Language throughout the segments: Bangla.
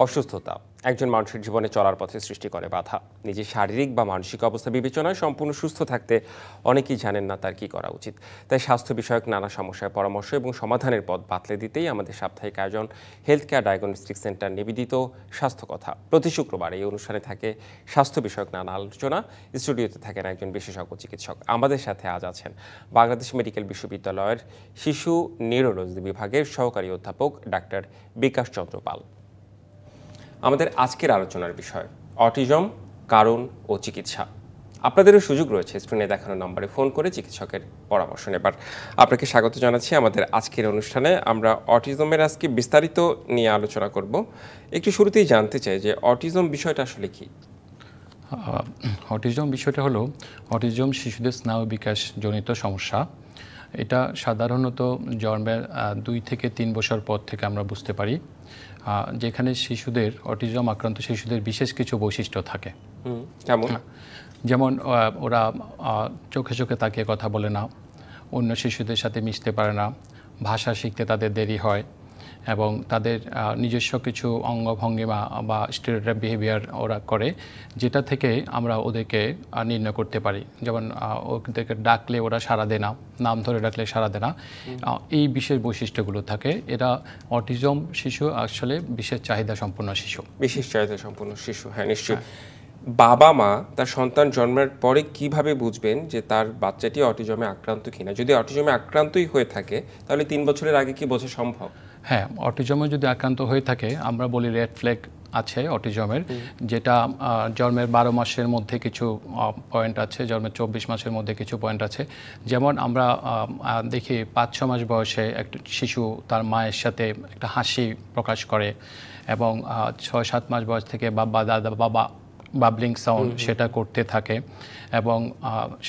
অসুস্থতা একজন মানুষের জীবনে চলার পথে সৃষ্টি করে বাধা। নিজের শারীরিক বা মানসিক অবস্থা বিবেচনায় সম্পূর্ণ সুস্থ থাকতে অনেকেই জানেন না তার কি করা উচিত। তাই স্বাস্থ্য বিষয়ক নানা সমস্যার পরামর্শ এবং সমাধানের পথ বাতলে দিতেই আমাদের সাপ্তাহিক আয়োজন হেলথ কেয়ার ডায়াগনস্টিক সেন্টার নিবেদিত স্বাস্থ্য কথা। প্রতি শুক্রবার এই অনুষ্ঠানে থাকে স্বাস্থ্য বিষয়ক নানা আলোচনা। স্টুডিওতে থাকেন একজন বিশেষজ্ঞ চিকিৎসক। আমাদের সাথে আজ আছেন বাংলাদেশ মেডিকেল বিশ্ববিদ্যালয়ের শিশু নিউরোলজি বিভাগের সহকারী অধ্যাপক ডাক্তার বিকাশ চন্দ্র পাল। আমাদের আজকের আলোচনার বিষয় অটিজম, কারণ ও চিকিৎসা। আপনাদেরও সুযোগ রয়েছে স্ক্রিনে দেখানো নম্বরে ফোন করে চিকিৎসকের পরামর্শ নেবার। আপনাকে স্বাগত জানাচ্ছি আমাদের আজকের অনুষ্ঠানে। আমরা অটিজমের আজকে বিস্তারিত নিয়ে আলোচনা করব। একটু শুরুতেই জানতে চাই যে অটিজম বিষয়টা আসলে কি? অটিজম বিষয়টা হলো অটিজম শিশুদের স্নায়ু বিকাশ জনিত সমস্যা। এটা সাধারণত জন্মের 2 থেকে 3 বছর পর থেকে আমরা বুঝতে পারি, যেখানে শিশুদের অটিজম আক্রান্ত শিশুদের বিশেষ কিছু বৈশিষ্ট্য থাকে। যেমন ওরা চোখে চোখে তাকিয়ে কথা বলে না, অন্য শিশুদের সাথে মিশতে পারে না, ভাষা শিখতে তাদের দেরি হয় এবং তাদের নিজস্ব কিছু অঙ্গভঙ্গিমা বা স্টেরিওটাইপ বিহেভিয়ার ওরা করে, যেটা থেকে আমরা ওদেরকে নির্ণয় করতে পারি। যেমন ওদেরকে ডাকলে ওরা সাড়া দেয় না, নাম ধরে ডাকলে সাড়া দেয় না, এই বিশেষ বৈশিষ্ট্যগুলো থাকে। এরা অটিজম শিশু আসলে বিশেষ চাহিদা সম্পন্ন শিশু। বিশেষ চাহিদা সম্পন্ন শিশু, হ্যাঁ নিশ্চয়ই। বাবা মা তার সন্তান জন্মের পরে কিভাবে বুঝবেন যে তার বাচ্চাটি অটিজমে আক্রান্ত কিনা? যদি অটিজমে আক্রান্তই হয়ে থাকে তাহলে 3 বছরের আগে কি বোঝা সম্ভব? হ্যাঁ, অটিজমে যদি আক্রান্ত হয়ে থাকে আমরা বলি রেড ফ্ল্যাগ আছে অটিজমের, যেটা জন্মের 12 মাসের মধ্যে কিছু পয়েন্ট আছে, জন্মের 24 মাসের মধ্যে কিছু পয়েন্ট আছে। যেমন আমরা দেখি 5-6 মাস বয়সে একটা শিশু তার মায়ের সাথে একটা হাসি প্রকাশ করে এবং 6-7 মাস বয়স থেকে বাবা দাদা বাবা বাবলিং সাউন্ড সেটা করতে থাকে এবং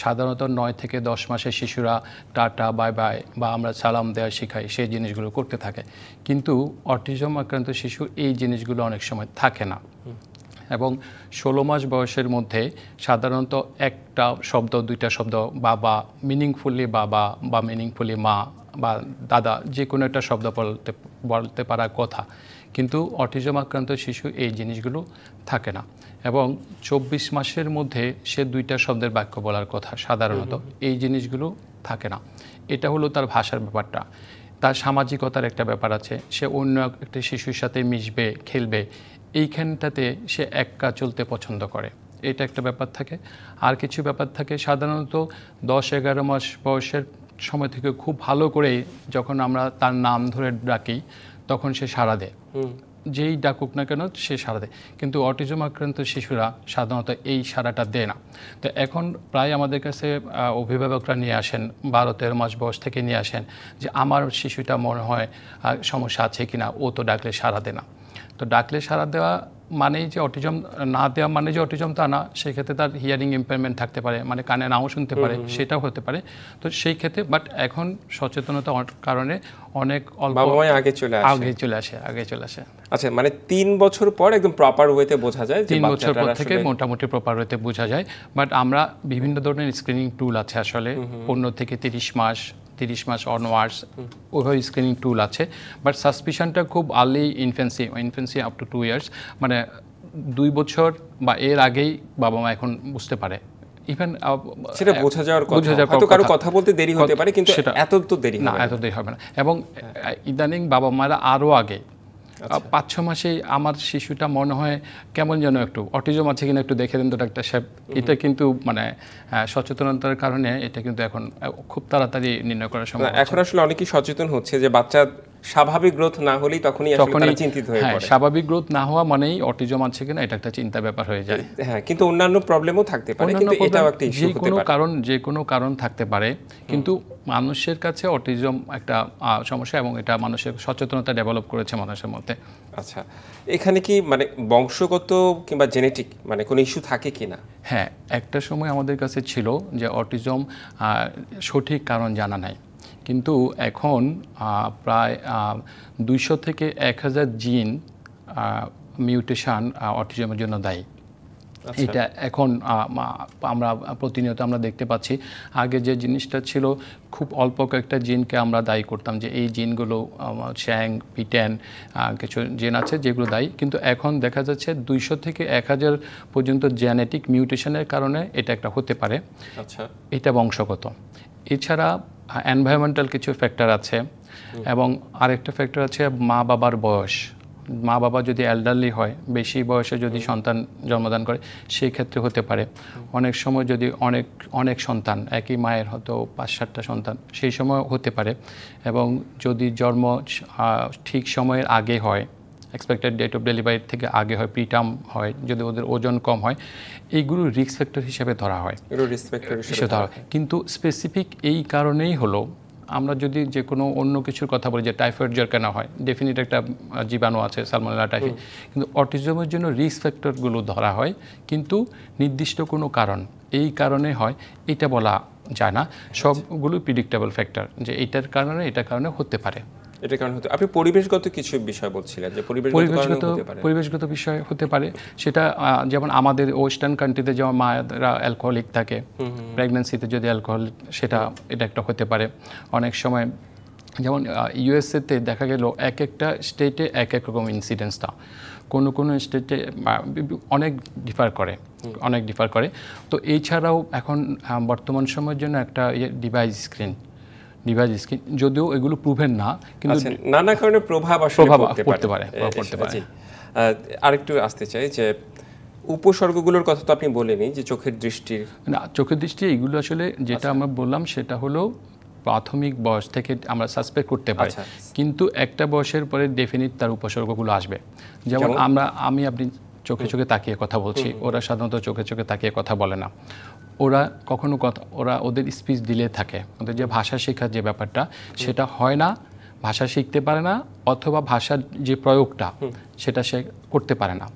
সাধারণত 9 থেকে 10 মাসের শিশুরা টাটা বাই বাই বা আমরা সালাম দেওয়া শেখাই, সেই জিনিসগুলো করতে থাকে। কিন্তু অটিজম আক্রান্ত শিশু এই জিনিসগুলো অনেক সময় থাকে না এবং 16 মাস বয়সের মধ্যে সাধারণত একটা শব্দ, 2টা শব্দ, বাবা মিনিংফুলি বাবা বা মিনিংফুলি মা বা দাদা, যে কোনো একটা শব্দ বলতে পারার কথা। কিন্তু অটিজম আক্রান্ত শিশু এই জিনিসগুলো থাকে না এবং 24 মাসের মধ্যে সে 2টা শব্দের বাক্য বলার কথা সাধারণত, এই জিনিসগুলো থাকে না। এটা হলো তার ভাষার ব্যাপারটা। তার সামাজিকতার একটা ব্যাপার আছে, সে অন্য একটা শিশুর সাথে মিশবে, খেলবে, এইখানটাতে সে একা চলতে পছন্দ করে, এটা একটা ব্যাপার থাকে। আর কিছু ব্যাপার থাকে সাধারণত 10-11 মাস বয়সের সময় থেকে খুব ভালো করেই যখন আমরা তার নাম ধরে ডাকি তখন সে সাড়া দেয়, যেই ডাকুক না কেন সে সাড়া দেয়। কিন্তু অটিজম আক্রান্ত শিশুরা সাধারণত এই সাড়াটা দেয় না। তো এখন প্রায় আমাদের কাছে অভিভাবকরা নিয়ে আসেন, 12-13 মাস বয়স থেকে নিয়ে আসেন যে আমার শিশুটা মনে হয় সমস্যা আছে কিনা, ও তো ডাকলে সাড়া দেয় না। তো ডাকলে সাড়া দেওয়া মানেই যে অটিজম, না দেওয়া মানে যে অটিজম তা না। সেক্ষেত্রে তার হিয়ারিং ইম্পেয়ারমেন্ট থাকতে পারে, মানে কানে নাও শুনতে পারে, সেটাও হতে পারে। তো সেই ক্ষেত্রে বাট এখন সচেতনতার কারণে অনেক অল্প আগে চলে আসে। আচ্ছা, মানে 3 বছর পর একদম প্রপার ওয়েতে বোঝা যায়, 3 বছর পর থেকে মোটামুটি প্রপার ওয়েতে বোঝা যায়। বাট আমরা বিভিন্ন ধরনের স্ক্রিনিং টুল আছে আসলে, 15 থেকে 30 মাস অনওয়ার্ডস ওইভাবে স্ক্রিনিং টুল আছে। বাট সাসপিশনটা খুব early infancy up to 2 years, মানে 2 বছর বা এর আগেই বাবা মা এখন বুঝতে পারে। ইভেন সেটা বোঝা যাওয়ার কথা, হয়তো কারো কথা বলতে দেরি হতে পারে, কিন্তু এত তো দেরি না, এত দেরি হবে না। এবং ইদানিং বাবা মারা আরও আগে 5-6 মাসেই আমার শিশুটা মনে হয় কেমন যেন একটু অটিজম আছে কিনা একটু দেখে দেন তো ডাক্তার সাহেব। এটা কিন্তু মানে সচেতনতার কারণে এটা কিন্তু এখন খুব তাড়াতাড়ি নির্ণয় করা সম্ভব। এখন আসলে অনেকেই সচেতন হচ্ছে যে বাচ্চা স্বাভাবিক গ্রোথ না হলেই তখনই চিন্তিত হয়ে পড়ে। স্বাভাবিক গ্রোথ না হওয়া মানেই অটিজম আছে কিনা এটা একটা চিন্তা ব্যাপার হয়ে যায়। হ্যাঁ, কিন্তু অন্যান্য প্রবলেমও থাকতে পারে, কিন্তু এটাও একটা ইস্যু হতে পারে। যে কোনো কারণ থাকতে পারে, কিন্তু মানুষের কাছে অটিজম একটা সমস্যা এবং এটা মানুষের সচেতনতা ডেভেলপ করেছে মানুষের মধ্যে। আচ্ছা, এখানে কি মানে বংশগত কিংবা জেনেটিক মানে কোনো ইস্যু থাকে কিনা? হ্যাঁ, একটা সময় আমাদের কাছে ছিল যে অটিজম সঠিক কারণ জানা নাই, কিন্তু এখন প্রায় 200 থেকে 1000 জিন মিউটেশন অটিজমের জন্য দায়ী। এটা এখন আমরা প্রতিনিয়ত আমরা দেখতে পাচ্ছি। আগে যে জিনিসটা ছিল খুব অল্প কয়েকটা জিনকে আমরা দায়ী করতাম যে এই জিনগুলো শ্যাং পিটেন কিছু জিন আছে যেগুলো দায়ী, কিন্তু এখন দেখা যাচ্ছে 200 থেকে 1000 পর্যন্ত জেনেটিক মিউটেশনের কারণে এটা একটা হতে পারে। আচ্ছা, এটা বংশগত। এছাড়া এনভায়রনমেন্টাল কিছু ফ্যাক্টর আছে এবং আরেকটা ফ্যাক্টর আছে মা বাবার বয়স। মা বাবা যদি এল্ডারলি হয়, বেশি বয়সে যদি সন্তান জন্মদান করে, সেই ক্ষেত্রে হতে পারে। অনেক সময় যদি অনেক সন্তান, একই মায়ের হয়তো 5-7টা সন্তান, সেই সময় হতে পারে। এবং যদি জন্ম ঠিক সময়ের আগে হয়, এক্সপেক্টেড ডেট অফ ডেলিভারি থেকে আগে হয়, প্রিটার্ম হয়, যদি ওদের ওজন কম হয়, এইগুলো রিস্ক ফ্যাক্টর হিসেবে ধরা হয়। কিন্তু স্পেসিফিক এই কারণেই হলো, আমরা যদি যে কোনো অন্য কিছুর কথা বলি যে টাইফয়েড জ্বর কেন হয়, ডেফিনিট একটা জীবাণু আছে সালমোনেলা টাইফি, কিন্তু অটিজমের জন্য রিস্ক ফ্যাক্টরগুলো ধরা হয় কিন্তু নির্দিষ্ট কোনো কারণ এই কারণে হয় এটা বলা যায় না। সবগুলো প্রিডিক্টেবল ফ্যাক্টর যে এটার কারণে হতে পারে। এটার কারণে হতে, আপনি পরিবেশগত কিছু বিষয় বলছিলেন যে পরিবেশগত বিষয় হতে পারে। সেটা যেমন আমাদের ওয়েস্টার্ন কান্ট্রিতে যেমন মায়েরা অ্যালকোহলিক থাকে, প্রেগন্যান্সিতে যদি অ্যালকোহল, এটা একটা হতে পারে। অনেক সময় যেমন ইউএসএতে দেখা গেল এক একটা স্টেটে এক এক রকম ইনসিডেন্সটা, কোনো স্টেটে অনেক ডিফার করে। তো এছাড়াও এখন বর্তমান সময়ের জন্য একটা ডিভাইস স্ক্রিন, যদিও এগুলো প্রুভেন না, কিন্তু নানা কারণে প্রভাব পড়তে পারে। আরেকটু আসতে চাই যে উপসর্গগুলোর কথা তো আপনি বলেনি, যে চোখের দৃষ্টি এগুলো আসলে যেটা আমরা বললাম সেটা হলো প্রাথমিক বয়স থেকে আমরা সাসপেক্ট করতে পারি, কিন্তু একটা বয়সের পরে ডেফিনিট তার উপসর্গগুলো আসবে। যেমন আপনি চোখে তাকিয়ে কথা বলছি, ওরা সাধারণত চোখে তাকিয়ে কথা বলে না। ওরা ওদের স্পিচ দিলে থাকে, ওদের যে ভাষা শেখার যে ব্যাপারটা সেটা হয় না, ভাষা শিখতে পারে না, অথবা ভাষার যে প্রয়োগটা সেটা সে করতে পারে না।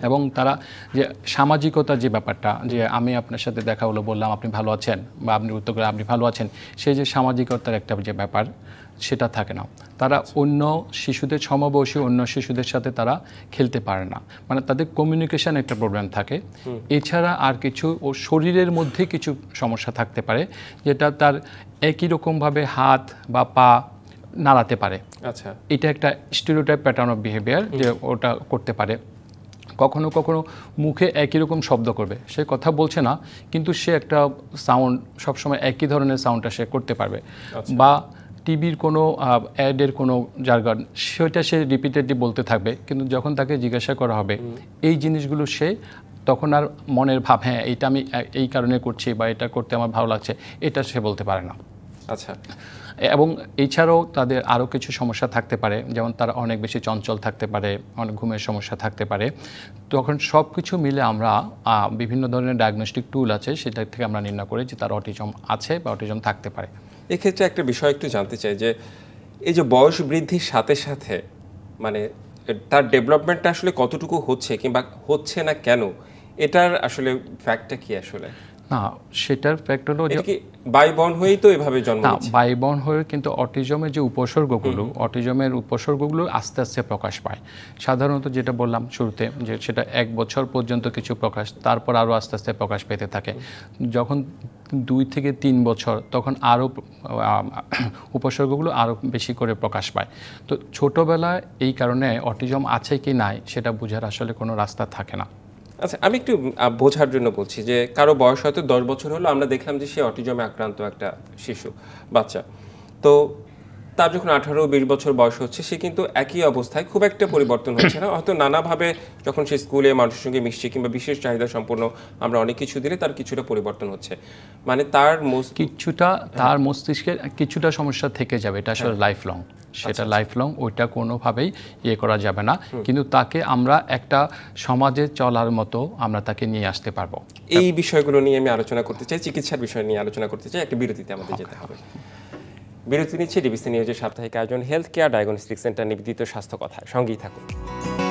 এবং তারা যে সামাজিকতার যে ব্যাপারটা, যে আমি আপনার সাথে দেখা হলো, বললাম আপনি ভালো আছেন, বা আপনি উত্তর করে আপনি ভালো আছেন, সেই যে সামাজিকতার একটা যে ব্যাপার সেটা থাকে না। তারা সমবয়সী অন্য শিশুদের সাথে তারা খেলতে পারে না, মানে তাদের কমিউনিকেশন একটা প্রবলেম থাকে। এছাড়া আর কিছু শরীরের মধ্যে কিছু সমস্যা থাকতে পারে, যেটা তার একই রকমভাবে হাত বা পা নাড়াতে পারে। আচ্ছা, এটা একটা স্টেরিওটাইপ প্যাটার্ন অফ বিহেভিয়ার, যে ওটা করতে পারে। কখনো মুখে একই রকম শব্দ করবে, সে কথা বলছে না কিন্তু সে একটা সাউন্ড সবসময় একই ধরনের সাউন্ডটা সে করতে পারবে। বা টিভির কোনো অ্যাডের কোনো জার্গন, সেটা সে রিপিটেডলি বলতে থাকবে, কিন্তু যখন তাকে জিজ্ঞাসা করা হবে এই জিনিসগুলো, সে তখন আর মনের ভাব, হ্যাঁ এইটা আমি এই কারণে করছি বা এটা করতে আমার ভালো লাগছে, এটা সে বলতে পারে না। আচ্ছা, এবং এছাড়াও তাদের আরও কিছু সমস্যা থাকতে পারে, যেমন তারা অনেক বেশি চঞ্চল থাকতে পারে, অনেক ঘুমের সমস্যা থাকতে পারে। তখন সব কিছু মিলে আমরা বিভিন্ন ধরনের ডায়াগনস্টিক টুল আছে, সেটা থেকে আমরা নির্ণয় করি যে তার অটিজম আছে বা অটিজম থাকতে পারে। এক্ষেত্রে একটা বিষয় একটু জানতে চাই যে এই যে বয়স বৃদ্ধির সাথে সাথে মানে তার ডেভেলপমেন্টটা আসলে কতটুকু হচ্ছে কিংবা হচ্ছে না কেন, এটার আসলে ফ্যাক্টটা কি আসলে? না, সেটার ফ্যাক্ট হলো যে বাইবর্ন হয়েই তো এভাবে জন্ম নিচ্ছে। বাইবর্ন হয়ে, কিন্তু অটিজমের যে উপসর্গগুলো আস্তে আস্তে প্রকাশ পায়। সাধারণত যেটা বললাম শুরুতে, যে সেটা 1 বছর পর্যন্ত কিছু প্রকাশ, তারপর আরও আস্তে আস্তে প্রকাশ পেতে থাকে। যখন 2 থেকে 3 বছর, তখন আরও উপসর্গগুলো আরও বেশি করে প্রকাশ পায়। তো ছোটোবেলায় এই কারণে অটিজম আছে কি নাই সেটা বোঝার আসলে কোনো রাস্তা থাকে না। আচ্ছা, আমি একটু বোঝার জন্য বলছি যে কারো বয়স হয়তো 10 বছর হলো, আমরা দেখলাম যে সে অটিজমে আক্রান্ত একটা বাচ্চা, তো তার যখন 18-20 বছর বয়স হচ্ছে, সে কিন্তু একই অবস্থায়, খুব একটা পরিবর্তন হচ্ছে না। হয়তো নানাভাবে যখন সে স্কুলে মানুষের সঙ্গে মিশছে কিংবা বিশেষ চাহিদা সম্পন্ন আমরা অনেক কিছু দিলে তার কিছুটা পরিবর্তন হচ্ছে, মানে তার মস্তিষ্কে কিছুটা সমস্যা থেকে যাবে, এটা আসলে লাইফ লং, সেটা লাইফ লং, ওইটা কোনোভাবেই করা যাবে না। কিন্তু তাকে আমরা একটা সমাজে চলার মতো আমরা তাকে নিয়ে আসতে পারবো। এই বিষয়গুলো নিয়ে আমি আলোচনা করতে চাই, চিকিৎসার বিষয় নিয়ে আলোচনা করতে চাই। একটা বিরতিতে আমাদের যেতে হবে। বিরতি নিচ্ছে ডিবিসি নিউজের সাপ্তাহিক আয়োজন হেলথ কেয়ার ডায়াগনস্টিক সেন্টার নিবেদিত স্বাস্থ্য কথায়, সঙ্গেই থাকুন।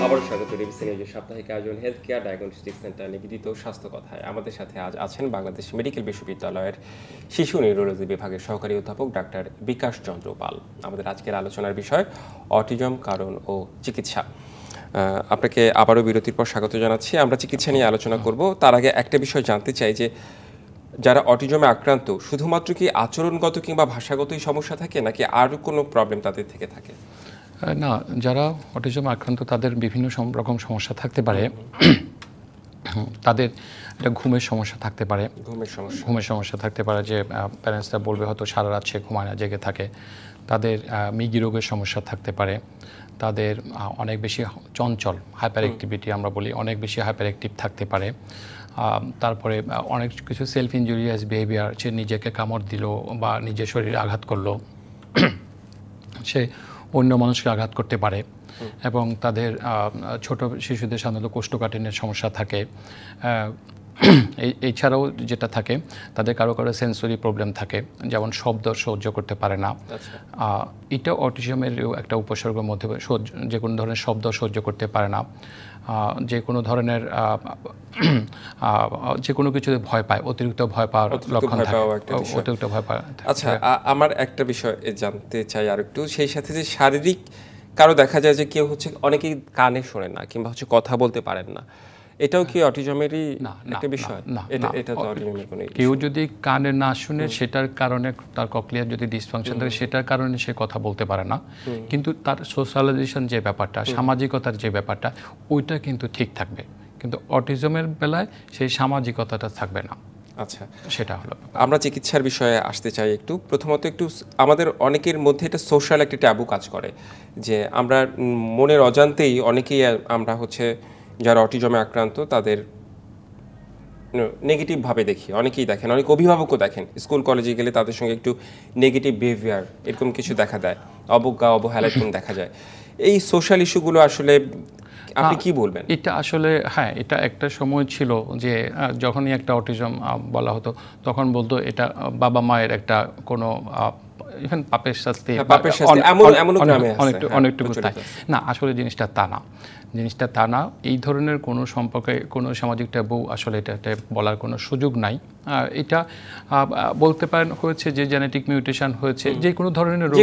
আবারও স্বাগত ডিবিসি নিউজের সাপ্তাহিক আয়োজন হেলথ কেয়ার ডায়াগনস্টিক সেন্টার নিবেদিত স্বাস্থ্য কথায়। আমাদের সাথে আজ আছেন বাংলাদেশ মেডিকেল বিশ্ববিদ্যালয়ের শিশু নিউরোলজি বিভাগের সহকারী অধ্যাপক ডাক্তার বিকাশ চন্দ্র পাল। আমাদের আজকের আলোচনার বিষয় অটিজম, কারণ ও চিকিৎসা। আপনাকে আবারও বিরতির পর স্বাগত জানাচ্ছি। আমরা চিকিৎসা নিয়ে আলোচনা করব। তার আগে একটা বিষয় জানতে চাই যে যারা অটিজমে আক্রান্ত শুধুমাত্র কি আচরণগত কিংবা ভাষাগতই সমস্যা থাকে নাকি আরও কোনো প্রবলেম তাদের থেকে থাকে? না, যারা অটিজমে আক্রান্ত তাদের বিভিন্ন রকম সমস্যা থাকতে পারে। তাদের একটা ঘুমের সমস্যা থাকতে পারে, ঘুমের সমস্যা থাকতে পারে, যে প্যারেন্টসরা বলবে হয়তো সারা রাত সে ঘুমায় না, জেগে থাকে। তাদের মৃগী রোগের সমস্যা থাকতে পারে, তাদের অনেক বেশি চঞ্চল হাইপার অ্যাক্টিভিটি আমরা বলি, অনেক বেশি হাইপার অ্যাক্টিভ থাকতে পারে। তারপরে অনেক কিছু সেলফ ইনজুরিয়াস বিহেভিয়ার, সে নিজেকে কামড় দিল বা নিজের শরীরে আঘাত করলো, সে অন্য মানুষকে আঘাত করতে পারে। এবং তাদের ছোট শিশুদের সাধারণত কোষ্ঠকাঠিন্যের সমস্যা থাকে। এছাড়াও যেটা থাকে, তাদের কারো কারো সেন্সরি প্রবলেম থাকে, যেমন শব্দ সহ্য করতে পারে না। এটা অটিজমের একটা উপসর্গের মধ্যে, যে কোনো ধরনের শব্দ সহ্য করতে পারে না, যে কোনো ধরনের যে কোনো কিছুতে ভয় পায়, অতিরিক্ত ভয় পাওয়ার লক্ষণ থাকে, অতিরিক্ত ভয় পায়। আচ্ছা, আমার একটা বিষয় জানতে চাই আর একটু, সেই সাথে যে শারীরিক কারো দেখা যায় যে কেউ হচ্ছে অনেকেই কানে শোনে না কিংবা হচ্ছে কথা বলতে পারেন না, এটাও কি অটিজমেরই একটা বিষয়? এটা তো অটিজমের কোনো কেউ যদি কানে না শুনে সেটার কারণে, তার ককলিয়ার যদি ডিসফাংশন থাকে সেটার কারণে সে কথা বলতে পারে না, কিন্তু তার সোশ্যালাইজেশন যে ব্যাপারটা, সামাজিকতার যে ব্যাপারটা, ওইটা কিন্তু ঠিক থাকবে। কিন্তু অটিজমের বেলায় সেই সামাজিকতাটা থাকবে না। আচ্ছা, সেটা হলো। আমরা চিকিৎসার বিষয়ে আসতে চাই একটু। প্রথমত একটু আমাদের অনেকের মধ্যে এটা সোশ্যাল একটা ট্যাবু কাজ করে, যে আমরা মনের অজান্তেই অনেকেই আমরা হচ্ছে যারা অটিজমে আক্রান্ত তাদের নেগেটিভভাবে দেখি, অনেকেই দেখেন, অনেক অভিভাবকও দেখেন, স্কুল কলেজে গেলে তাদের সঙ্গে একটু নেগেটিভ বিহেভিয়ার এরকম কিছু দেখা দেয়, অবজ্ঞা অবহেলা এরকম দেখা যায়। এই সোশ্যাল ইস্যুগুলো আসলে আপনি কি বলবেন? এটা আসলে হ্যাঁ, এটা একটা সময় ছিল যে যখনই একটা অটিজম বলা হতো তখন বলতো এটা বাবা মায়ের একটা কোনো ইভেন পাপের শাস্তি, অনেকটুকু তাই না। আসলে জিনিসটা তা না, জিনিসটা তা না। এই ধরনের কোনো সম্পর্কে কোনো সামাজিক ট্যাবু আসলে এটা বলার কোনো সুযোগ নাই। এটা বলতে পারেন হয়েছে যে জেনেটিক মিউটেশন হয়েছে, যে কোনো ধরনের রোগ,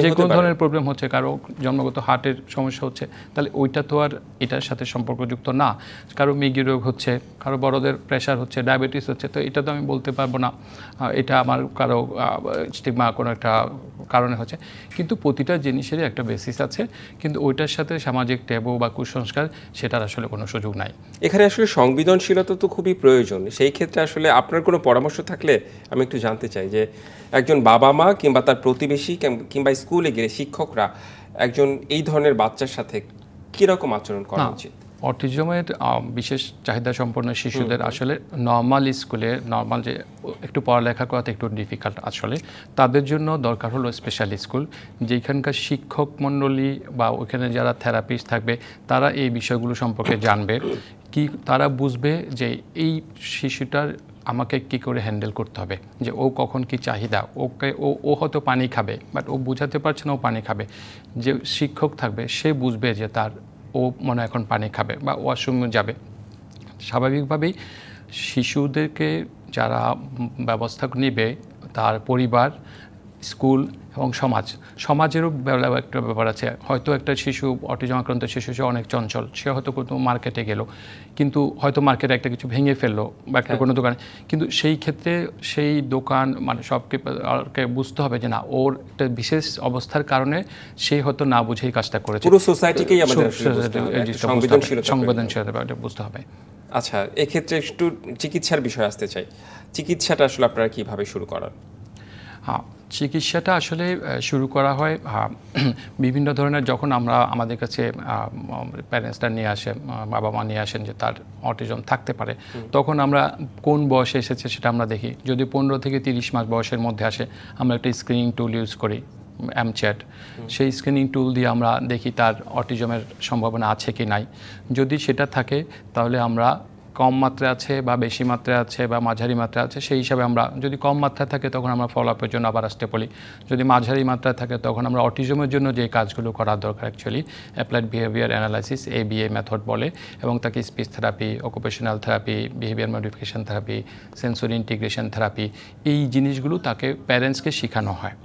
যে কোনো ধরনের প্রবলেম হচ্ছে, কারো জন্মগত হার্টের সমস্যা হচ্ছে, তাহলে ওইটা তো আর এটার সাথে সম্পর্কযুক্ত না। কারো মৃগী রোগ হচ্ছে, কারো বড়দের প্রেশার হচ্ছে, ডায়াবেটিস হচ্ছে, তো এটা তো আমি বলতে পারবো না এটা আমার কারো স্টিগমা কোনো একটা কারণে হচ্ছে। কিন্তু প্রতিটা জিনিসেরই একটা বেসিস আছে, কিন্তু ওইটার সাথে সামাজিক ট্যাবু বা কুসংস্কার সেটার আসলে কোনো সুযোগ নাই। এখানে আসলে সংবেদনশীলতা তো খুবই প্রয়োজন। সেই ক্ষেত্রে আসলে আপনার কোনো পরামর্শ থাকলে আমি একটু জানতে চাই, যে একজন বাবা মা কিংবা তার প্রতিবেশী কিংবা স্কুলে গেলে শিক্ষকরা একজন এই ধরনের বাচ্চার সাথে কীরকম আচরণ করা উচিত? অটিজমের বিশেষ চাহিদা সম্পন্ন শিশুদের আসলে নর্মাল স্কুলে, নর্মাল যে একটু পড়ালেখা করাতে একটু ডিফিকাল্ট, আসলে তাদের জন্য দরকার হলো স্পেশাল স্কুল, যেখানকার শিক্ষক মণ্ডলী বা ওখানে যারা থেরাপিস্ট থাকবে তারা এই বিষয়গুলো সম্পর্কে জানবে, কি তারা বুঝবে যে এই শিশুটার আমাকে কি করে হ্যান্ডেল করতে হবে, যে ও কখন কি চাহিদা, ও হয়তো পানি খাবে বাট ও বুঝাতে পারছে না ও পানি খাবে, যে শিক্ষক থাকবে সে বুঝবে যে তার ও মনে এখন পানি খাবে বা ওয়াশরুমে যাবে। স্বাভাবিকভাবেই শিশুদেরকে যারা ব্যবস্থা নেবে, তার পরিবার, স্কুল এবং সমাজেরও একটা ব্যাপার আছে। হয়তো একটা শিশু, অটিজম আক্রান্ত শিশু, সে অনেক চঞ্চল, সে হয়তো কোনো মার্কেটে গেল, কিন্তু হয়তো মার্কেটে একটা কিছু ভেঙে ফেললো বা একটা কোনো দোকানে, কিন্তু সেই ক্ষেত্রে সেই দোকান মানে সবকে বুঝতে হবে যে না, ওর একটা বিশেষ অবস্থার কারণে সে হয়তো না বুঝেই কাজটা করেছে। পুরো সোসাইটিকেই আমাদের সংবেদনশীলতা বুঝতে হবে। আচ্ছা, এক্ষেত্রে একটু চিকিৎসার বিষয় আসতে চাই। চিকিৎসাটা আসলে আপনারা কিভাবে শুরু করান? হ্যাঁ, চিকিৎসাটা আসলে শুরু করা হয় বিভিন্ন ধরনের, যখন আমাদের কাছে প্যারেন্টসরা নিয়ে আসে, বাবা মা নিয়ে আসেন যে তার অটিজম থাকতে পারে, তখন আমরা কোন বয়সে এসেছে সেটা আমরা দেখি। যদি 15 থেকে 30 মাস বয়সের মধ্যে আসে, আমরা একটা স্ক্রিনিং টুল ইউজ করি, এমচ্যাট। সেই স্ক্রিনিং টুল দিয়ে আমরা দেখি তার অটিজমের সম্ভাবনা আছে কি নাই। যদি সেটা থাকে তাহলে আমরা কম মাত্রায় আছে বা বেশি মাত্রায় আছে বা মাঝারি মাত্রায় আছে, সেই হিসাবে আমরা, যদি কম মাত্রায় থাকে তখন আমরা ফলো আপের জন্য আবার আসতে বলি। যদি মাঝারি মাত্রায় থাকে তখন আমরা অটিজমের জন্য যে কাজগুলো করার দরকার, actually applied behaviour analysis, ABA method বলে, এবং তাকে speech therapy, occupational therapy, behaviour modification therapy, sensory integration therapy, এই জিনিসগুলো তাকে প্যারেন্টসকে শেখানো হয়।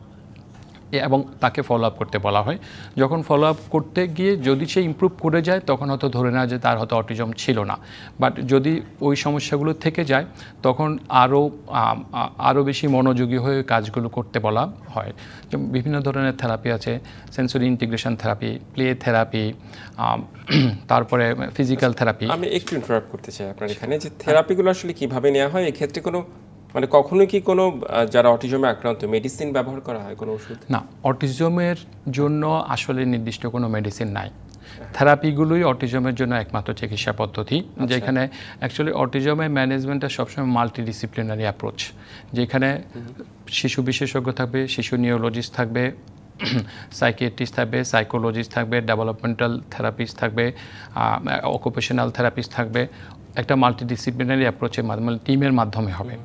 এবং তাকে ফলো আপ করতে বলা হয়। যখন ফলো আপ করতে গিয়ে যদি সে ইমপ্রুভ করে যায় তখন হয়তো ধরে নেওয়া যে তার হয়তো অটিজম ছিল না, বাট যদি ওই সমস্যাগুলো থেকে যায় তখন আরও বেশি মনোযোগী হয়ে কাজগুলো করতে বলা হয়। যেমন বিভিন্ন ধরনের থেরাপি আছে, sensory integration therapy, play therapy, তারপরে ফিজিক্যাল থেরাপি। আমি একটু ইন্টারাপ্ট করতে চাই আপনার এখানে, যে থেরাপিগুলো আসলে কিভাবে নেওয়া হয়, এক্ষেত্রে কোনো মানে কখনো কি কোনো যারা অটিজমে আক্রান্ত মেডিসিন ব্যবহার করা হয়, কোনো ওষুধ? না, অটিজমের জন্য আসলে নির্দিষ্ট কোনো মেডিসিন নাই। থেরাপিগুলোই অটিজমের জন্য একমাত্র চিকিৎসা পদ্ধতি, যেখানে অ্যাকচুয়ালি অটিজমের ম্যানেজমেন্টটা সবসময় মাল্টিডিসিপ্লিনারি অ্যাপ্রোচ, যেখানে শিশু বিশেষজ্ঞ থাকবে, শিশু নিউরোলজিস্ট থাকবে, সাইকিয়াট্রিস্ট থাকবে, সাইকোলজিস্ট থাকবে, ডেভেলপমেন্টাল থেরাপিস্ট থাকবে, অকুপেশনাল থেরাপিস্ট থাকবে। একটা মাল্টিডিসিপ্লিনারি অ্যাপ্রোচের মাধ্যমে, টিমের মাধ্যমে হবে।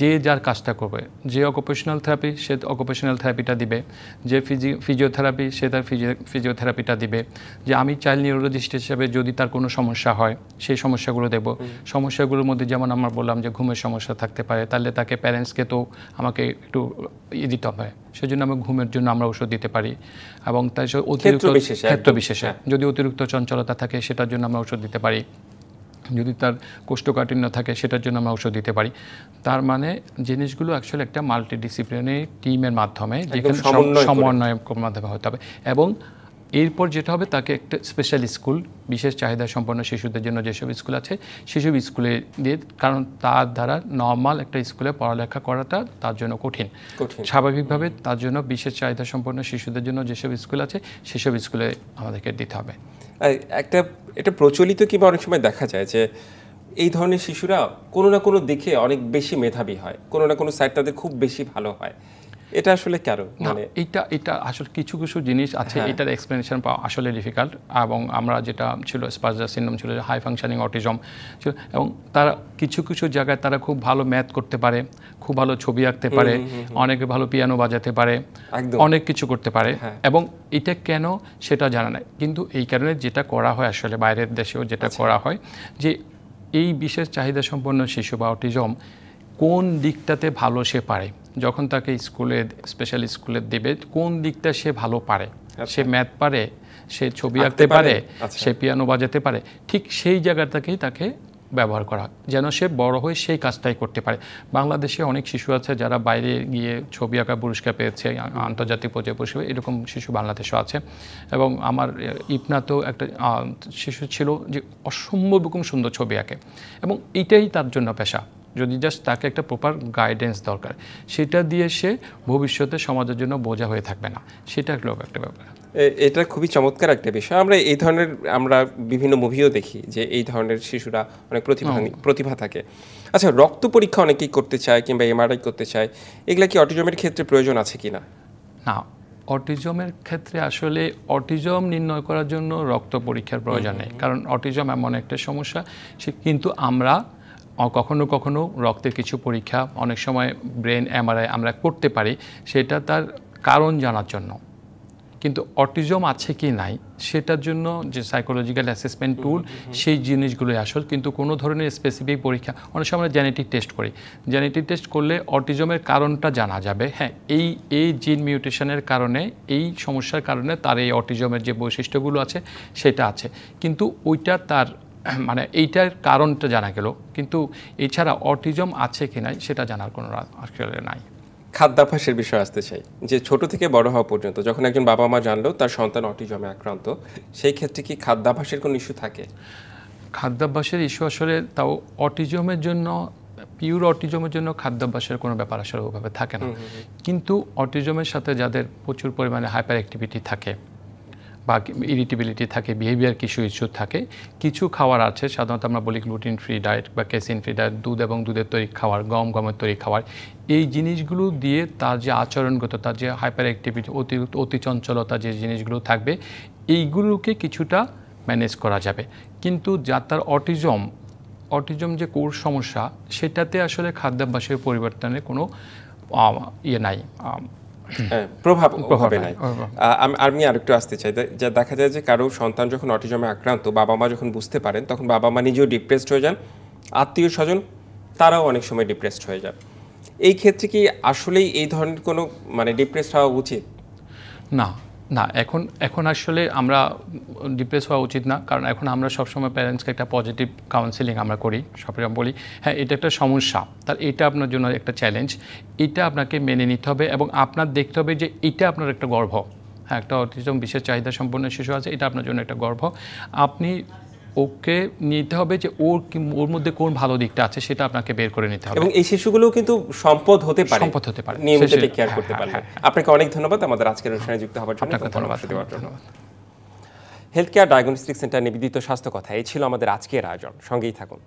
যে যার কাজটা করবে, যে অকুপেশনাল থেরাপি সে অকুপেশনাল থেরাপিটা দিবে, যে ফিজিওথেরাপি সে তার ফিজিওথেরাপিটা দিবে, যে আমি চাইল্ড নিউরোলজিস্ট হিসেবে যদি তার কোনো সমস্যা হয় সেই সমস্যাগুলো দেব। সমস্যাগুলোর মধ্যে যেমন আমরা বললাম যে ঘুমের সমস্যা থাকতে পারে, তাহলে তাকে প্যারেন্টসকে তো আমাকে একটু দিতে হবে, সেজন্য আমি ঘুমের জন্য আমরা ওষুধ দিতে পারি। এবং তাই অতিরিক্ত ক্ষেত্র বিশেষে যদি অতিরিক্ত চঞ্চলতা থাকে সেটার জন্য আমরা ওষুধ দিতে পারি, যদি তার কোষ্ঠকাঠিন্য থাকে সেটার জন্য আমরা ওষুধ দিতে পারি। তার মানে জিনিসগুলো অ্যাকচুয়ালি একটা মাল্টিডিসিপ্লিনারি টিমের মাধ্যমে, যেখানে সমন্বয়ের মাধ্যমে হতে হবে। এবং এরপর যেটা হবে, তাকে একটা স্পেশাল স্কুল, বিশেষ চাহিদা সম্পন্ন শিশুদের জন্য যেসব স্কুল আছে সেসব স্কুলে দিয়ে, কারণ তার দ্বারা নর্মাল একটা স্কুলে পড়ালেখা করাটা তার জন্য কঠিন। স্বাভাবিকভাবে তার জন্য বিশেষ চাহিদা সম্পন্ন শিশুদের জন্য যেসব স্কুল আছে সেসব স্কুলে আমাদেরকে দিতে হবে। এটা প্রচলিত কিংবা অনেক সময় দেখা যায় যে এই ধরনের শিশুরা কোনো না কোনো দিকে অনেক বেশি মেধাবী হয়, কোনো না কোনো সাইড তাদের খুব বেশি ভালো হয়। এটা আসলে কেন? মানে এটা আসলে কিছু কিছু জিনিস আছে, এটার এক্সপ্লেনেশন পাওয়া আসলে ডিফিকাল্ট। এবং আমরা যেটা ছিল স্পার্জার সিনড্রোম ছিল, হাই ফাংশনিং অটিজম ছিল, এবং তারা কিছু কিছু জায়গায় তারা খুব ভালো ম্যাথ করতে পারে, খুব ভালো ছবি আঁকতে পারে, অনেকে ভালো পিয়ানো বাজাতে পারে, অনেক কিছু করতে পারে, এবং এটা কেন সেটা জানা নাই। কিন্তু এই কারণে যেটা করা হয় আসলে বাইরের দেশেও যেটা করা হয়, যে এই বিশেষ চাহিদা সম্পন্ন শিশু বা অটিজম কোন দিকটাতে ভালো সে পারে, যখন তাকে স্কুলে স্পেশাল স্কুলে দেবে কোন দিকটা সে ভালো পারে, সে ম্যাথ পারে, সে ছবি আঁকতে পারে, সে পিয়ানো বাজাতে পারে, ঠিক সেই জায়গাটাকেই তাকে ব্যবহার করা, যেন সে বড় হয়ে সেই কাজটাই করতে পারে। বাংলাদেশে অনেক শিশু আছে যারা বাইরে গিয়ে ছবি আঁকা পুরস্কার পেয়েছে, আন্তর্জাতিক পর্যায়ে পুরস্কার, এরকম শিশু বাংলাদেশেও আছে। এবং আমার ইপনাতেও একটা শিশু ছিল যে অসম্ভব রকম সুন্দর ছবি আঁকে, এবং এইটাই তার জন্য পেশা। যদি জাস্ট তাকে একটা প্রপার গাইডেন্স দরকার, সেটা দিয়ে সে ভবিষ্যতে সমাজের জন্য বোঝা হয়ে থাকবে না, সেটা একটা ব্যাপার। এটা খুবই চমৎকার একটা বিষয়। আমরা বিভিন্ন মুভিও দেখি যে এই ধরনের শিশুরা অনেক প্রতিভা থাকে। আচ্ছা, রক্ত পরীক্ষা অনেকেই করতে চায় কিংবা এমআরআই করতে চায়, এগুলা কি অটিজমের ক্ষেত্রে প্রয়োজন আছে কিনা? না, অটিজমের ক্ষেত্রে আসলে অটিজম নির্ণয় করার জন্য রক্ত পরীক্ষার প্রয়োজন নেই, কারণ অটিজম এমন একটা সমস্যা। কিন্তু আমরা কখনো কখনো রক্তের কিছু পরীক্ষা, অনেক সময় ব্রেন এমআরআই আমরা করতে পারি, সেটা তার কারণ জানার জন্য। কিন্তু অটিজম আছে কি নাই সেটার জন্য যে সাইকোলজিক্যাল অ্যাসেসমেন্ট টুল, সেই জিনিসগুলোই আসল। কিন্তু কোনো ধরনের স্পেসিফিক পরীক্ষা, অনেক সময় আমরা জেনেটিক টেস্ট করি, জেনেটিক টেস্ট করলে অটিজমের কারণটা জানা যাবে। হ্যাঁ, এই জিন মিউটেশনের কারণে, এই সমস্যার কারণে তার এই অটিজমের যে বৈশিষ্ট্যগুলো আছে সেটা আছে, কিন্তু ওইটা তার মানে এইটার কারণটা জানা গেল, কিন্তু এছাড়া অটিজম আছে কি নাই সেটা জানার কোনো আসলে নাই। খাদ্যাভ্যাসের বিষয়ে আসতে চাই, যে ছোট থেকে বড় হওয়া পর্যন্ত যখন একজন বাবা মা জানলো তার সন্তান অটিজমে আক্রান্ত, সেই ক্ষেত্রে কি খাদ্যাভ্যাসের কোনো ইস্যু থাকে? খাদ্যাভ্যাসের ইস্যু আসলে তাও অটিজমের জন্য, পিওর অটিজমের জন্য খাদ্যাভ্যাসের কোনো ব্যাপার আসলে ওভাবে থাকে না। কিন্তু অটিজমের সাথে যাদের প্রচুর পরিমাণে হাইপার অ্যাক্টিভিটি থাকে বা ইরিটেবিলিটি থাকে, বিহেভিয়ার কিছু ইস্যু থাকে, কিছু খাবার আছে, সাধারণত আমরা বলি গ্লুটিন ফ্রি ডায়েট বা কেসিন ফ্রি ডায়েট, দুধ এবং দুধের তৈরি খাবার, গমের তৈরি খাবার, এই জিনিসগুলো দিয়ে তার যে আচরণগত, তার যে হাইপার অ্যাক্টিভিটি, অতি চঞ্চলতা যে জিনিসগুলো থাকবে, এইগুলোকে কিছুটা ম্যানেজ করা যাবে। কিন্তু যা তার অটিজম যে কোর সমস্যা, সেটাতে আসলে খাদ্যাভ্যাসের পরিবর্তনের কোনো নাই, প্রভাব নাই। আমি আরেকটু আসতে চাই, যা দেখা যায় যে কারো সন্তান যখন অটিজমে আক্রান্ত, বাবা মা যখন বুঝতে পারেন, তখন বাবা মা নিজেও ডিপ্রেসড হয়ে যান, আত্মীয় স্বজন তারাও অনেক সময় ডিপ্রেসড হয়ে যান। এই ক্ষেত্রে কি আসলেই এই ধরনের কোনো ডিপ্রেসড হওয়া উচিত? না না, এখন আসলে আমরা ডিপ্রেস হওয়া উচিত না, কারণ এখন আমরা সবসময় প্যারেন্টসকে একটা পজিটিভ কাউন্সিলিং আমরা করি, সবসময় বলি হ্যাঁ এটা একটা সমস্যা, তার এটা আপনার জন্য একটা চ্যালেঞ্জ, এটা আপনাকে মেনে নিতে হবে এবং আপনার দেখতে হবে যে এটা আপনার একটা গর্ব। হ্যাঁ, একটা অটিজম বিশেষ চাহিদা সম্পন্ন শিশু আছে, এটা আপনার জন্য একটা গর্ব। আপনি ওকে নিতে হবে যে ওর মধ্যে কোন ভালো দিকটা আছে সেটা আপনাকে বের করে নিতে হবে। এবং এই শিশুগুলোও কিন্তু সম্পদ হতে পারে, নিয়মিত টেক কেয়ার করতে পারলে। আপনাকে অনেক ধন্যবাদ আমাদের আজকের অনুষ্ঠানে যুক্ত হওয়ার জন্য। আপনাকে ধন্যবাদ। হেলথ কেয়ার ডায়াগনস্টিক সেন্টার নিবেদিত স্বাস্থ্য কথা, এই ছিল আমাদের আজকের আয়োজন। সঙ্গেই থাকুন।